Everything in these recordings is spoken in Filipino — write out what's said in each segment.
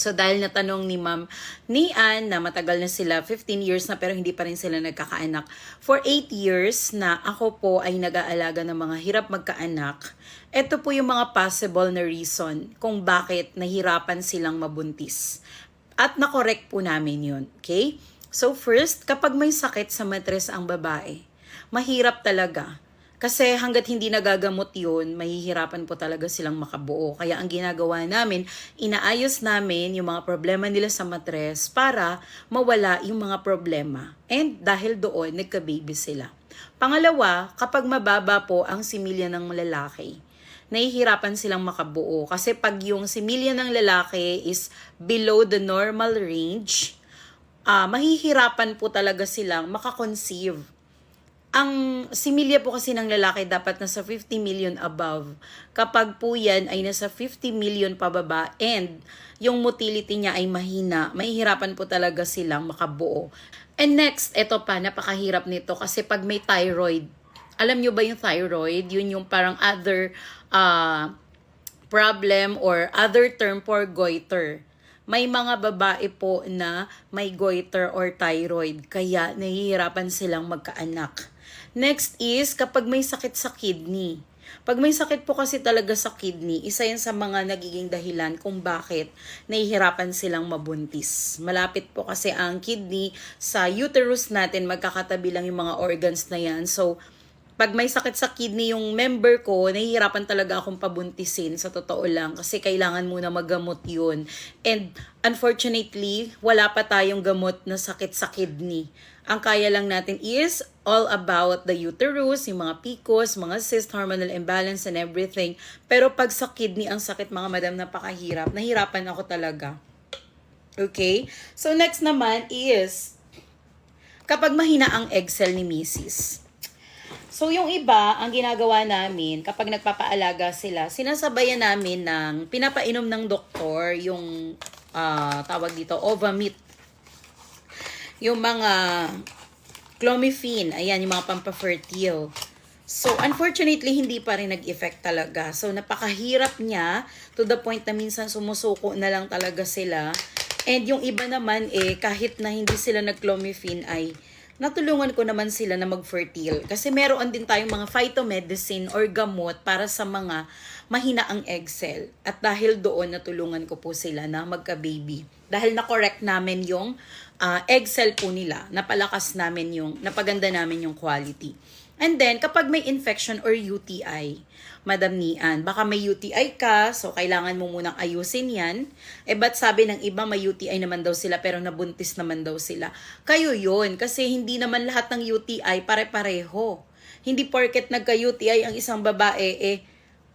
So dahil natanong ni Ma'am Nian na matagal na sila, 15 years na pero hindi pa rin sila nagkakaanak. For 8 years na ako po ay nag-aalaga ng mga hirap magkaanak, ito po yung mga possible na reason kung bakit nahirapan silang mabuntis. At na-correct po namin yun, okay? So first, kapag may sakit sa matres ang babae, mahirap talaga. Kasi hanggat hindi nagagamot yun, mahihirapan po talaga silang makabuo. Kaya ang ginagawa namin, inaayos namin yung mga problema nila sa matres para mawala yung mga problema. And dahil doon, nagka-baby sila. Pangalawa, kapag mababa po ang similya ng lalaki, nahihirapan silang makabuo. Kasi pag yung similya ng lalaki is below the normal range, mahihirapan po talaga silang makakonceive. Ang similya po kasi ng lalaki dapat nasa 50 million above. Kapag po yan ay nasa 50 million pababa and yung motility niya ay mahina, mahihirapan po talaga silang makabuo. And next, ito pa, napakahirap nito kasi pag may thyroid, alam nyo ba yung thyroid? Yun yung parang other problem or other term for goiter. May mga babae po na may goiter or thyroid, kaya nahihirapan silang magkaanak. Next is kapag may sakit sa kidney. Pag may sakit po kasi talaga sa kidney, isa yan sa mga nagiging dahilan kung bakit nahihirapan silang mabuntis. Malapit po kasi ang kidney sa uterus natin, magkakatabi lang yung mga organs na yan. So, pag may sakit sa kidney yung member ko, nahihirapan talaga akong pabuntisin sa totoo lang kasi kailangan muna maggamot yun. And unfortunately, wala pa tayong gamot na sakit sa kidney. Ang kaya lang natin is all about the uterus, yung mga PCOS, mga cyst, hormonal imbalance and everything. Pero pag sa kidney ang sakit mga madam, napakahirap. Nahirapan ako talaga. Okay? So next naman is kapag mahina ang egg cell ni Mrs. So, yung iba, ang ginagawa namin, kapag nagpapaalaga sila, sinasabayan namin ng pinapainom ng doktor, yung tawag dito, Ovamit. Yung mga clomiphene, ayan, yung mga pampafertile. So, unfortunately, hindi pa rin nag-effect talaga. So, napakahirap niya to the point na minsan sumusuko na lang talaga sila. And yung iba naman, kahit na hindi sila nag-clomiphene ay natulungan ko naman sila na mag-fertile. Kasi meron din tayong mga phytomedicine or gamot para sa mga mahina ang egg cell. At dahil doon, natulungan ko po sila na magka-baby. Dahil na-correct namin yung egg cell po nila. Napalakas namin napaganda namin yung quality. And then, kapag may infection or UTI, Madam Nian, baka may UTI ka, so kailangan mo munang ayusin yan. Ba't sabi ng iba may UTI naman daw sila pero nabuntis naman daw sila? Kayo yun, kasi hindi naman lahat ng UTI pare-pareho. Hindi porket nagka-UTI ang isang babae,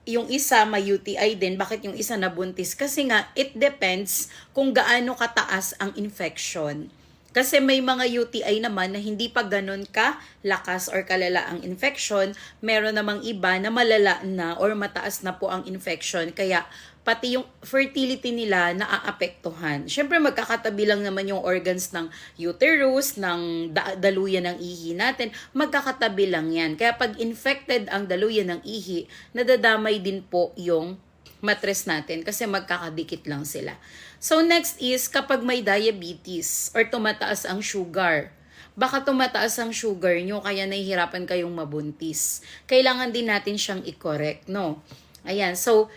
yung isa may UTI din, bakit yung isa nabuntis? Kasi nga, it depends kung gaano kataas ang infection. Kasi may mga UTI naman na hindi pa ganun ka-lakas or kalala ang infection. Meron namang iba na malala na or mataas na po ang infection. Kaya pati yung fertility nila naaapektuhan. Siyempre magkakatabi lang naman yung organs ng uterus, ng daluyan ng ihi natin. Magkakatabi lang yan. Kaya pag infected ang daluyan ng ihi, nadadamay din po yung matres natin kasi magkakadikit lang sila. So next is kapag may diabetes or tumataas ang sugar. Baka tumataas ang sugar nyo kaya nahihirapan kayong mabuntis. Kailangan din natin siyang i-correct, no? Ayan, so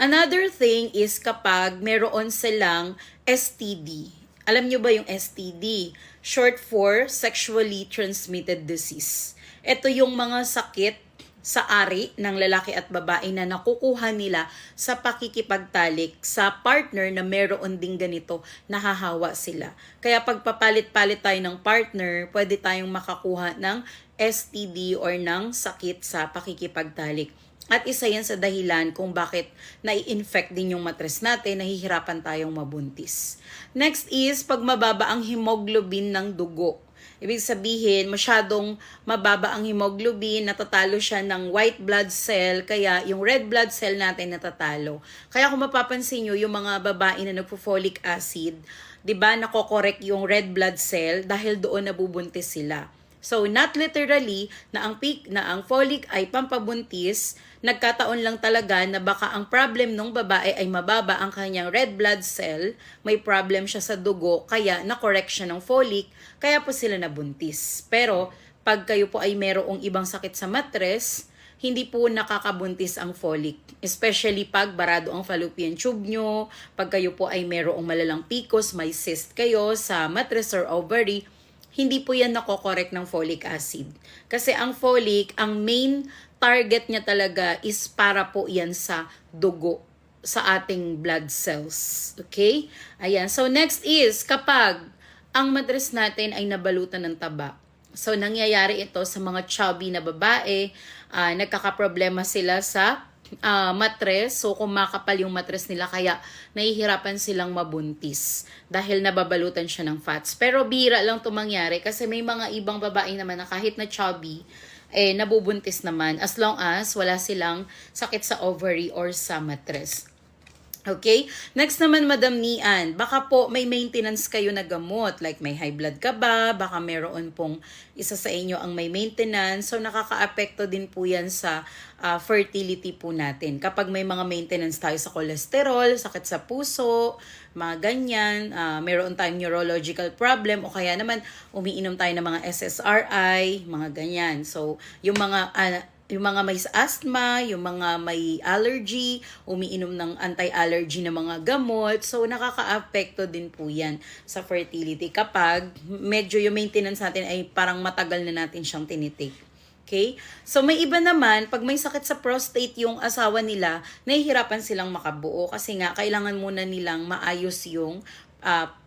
another thing is kapag meron silang STD. Alam nyo ba yung STD? Short for sexually transmitted disease. Ito yung mga sakit sa ari ng lalaki at babae na nakukuha nila sa pakikipagtalik sa partner na meron ding ganito, nahahawa sila. Kaya pagpapalit-palit tayo ng partner, pwede tayong makakuha ng STD or ng sakit sa pakikipagtalik. At isa yan sa dahilan kung bakit nai-infect din yung matres natin, nahihirapan tayong mabuntis. Next is pag mababa ang hemoglobin ng dugo. Ibig sabihin, masyadong mababa ang hemoglobin, natatalo siya ng white blood cell, kaya yung red blood cell natin natatalo. Kaya kung mapapansin nyo, yung mga babae na nagpo-folic acid, 'di ba, nako-correct yung red blood cell dahil doon nabubuntis sila. So, not literally na ang folic ay pampabuntis, nagkataon lang talaga na baka ang problem ng babae ay mababa ang kanyang red blood cell, may problem siya sa dugo, kaya na-correct siya ng folic, kaya po sila nabuntis. Pero, pag kayo po ay merong ibang sakit sa matres, hindi po nakakabuntis ang folic. Especially pag barado ang fallopian tube nyo, pag kayo po ay merong malalang PCOS, may cyst kayo sa matres or ovary, hindi po yan nakokorek ng folic acid. Kasi ang folic, ang main target niya talaga is para po yan sa dugo, sa ating blood cells. Okay? Ayan. So, next is, kapag ang matres natin ay nabalutan ng taba. So, nangyayari ito sa mga chubby na babae, nagkakaproblema sila sa matres, so kumakapal yung matres nila kaya nahihirapan silang mabuntis dahil nababalutan siya ng fats. Pero bihira lang ito mangyari kasi may mga ibang babae naman na kahit na chubby, nabubuntis naman as long as wala silang sakit sa ovary or sa matres. Okay? Next naman, Madam Nian, baka po may maintenance kayo na gamot, like may high blood ka ba, baka meron pong isa sa inyo ang may maintenance, so nakaka-apekto din po yan sa fertility po natin. Kapag may mga maintenance tayo sa cholesterol, sakit sa puso, mga ganyan, meron tayong neurological problem, o kaya naman umiinom tayo ng mga SSRI, mga ganyan. So, yung mga may asthma, yung mga may allergy, umiinom ng anti-allergy na mga gamot. So, nakaka-apekto din po yan sa fertility kapag medyo yung maintenance natin ay parang matagal na natin siyang tinitake. Okay? So, may iba naman, pag may sakit sa prostate yung asawa nila, nahihirapan silang makabuo kasi nga, kailangan muna nilang maayos yung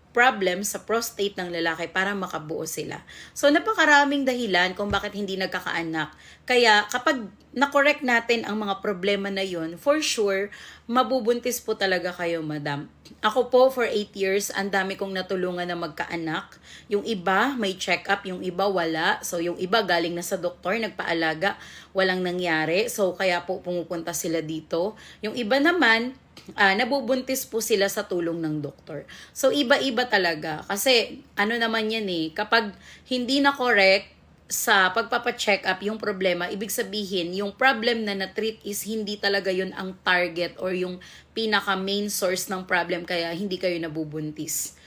problem sa prostate ng lalaki para makabuo sila. So, napakaraming dahilan kung bakit hindi nagkakaanak. Kaya, kapag na-correct natin ang mga problema na yun, for sure, mabubuntis po talaga kayo, madam. Ako po, for 8 years, ang dami kong natulungan na magkaanak. Yung iba, may check-up, yung iba, wala. So, yung iba, galing na sa doktor, nagpaalaga, walang nangyari. So, kaya po pumupunta sila dito. Yung iba naman, nabubuntis po sila sa tulong ng doktor. So, iba-iba talaga. Kasi, ano naman yan kapag hindi na correct sa pagpapacheck up yung problema, ibig sabihin, yung problem na na-treat is hindi talaga yun ang target or yung pinaka-main source ng problem, kaya hindi kayo nabubuntis.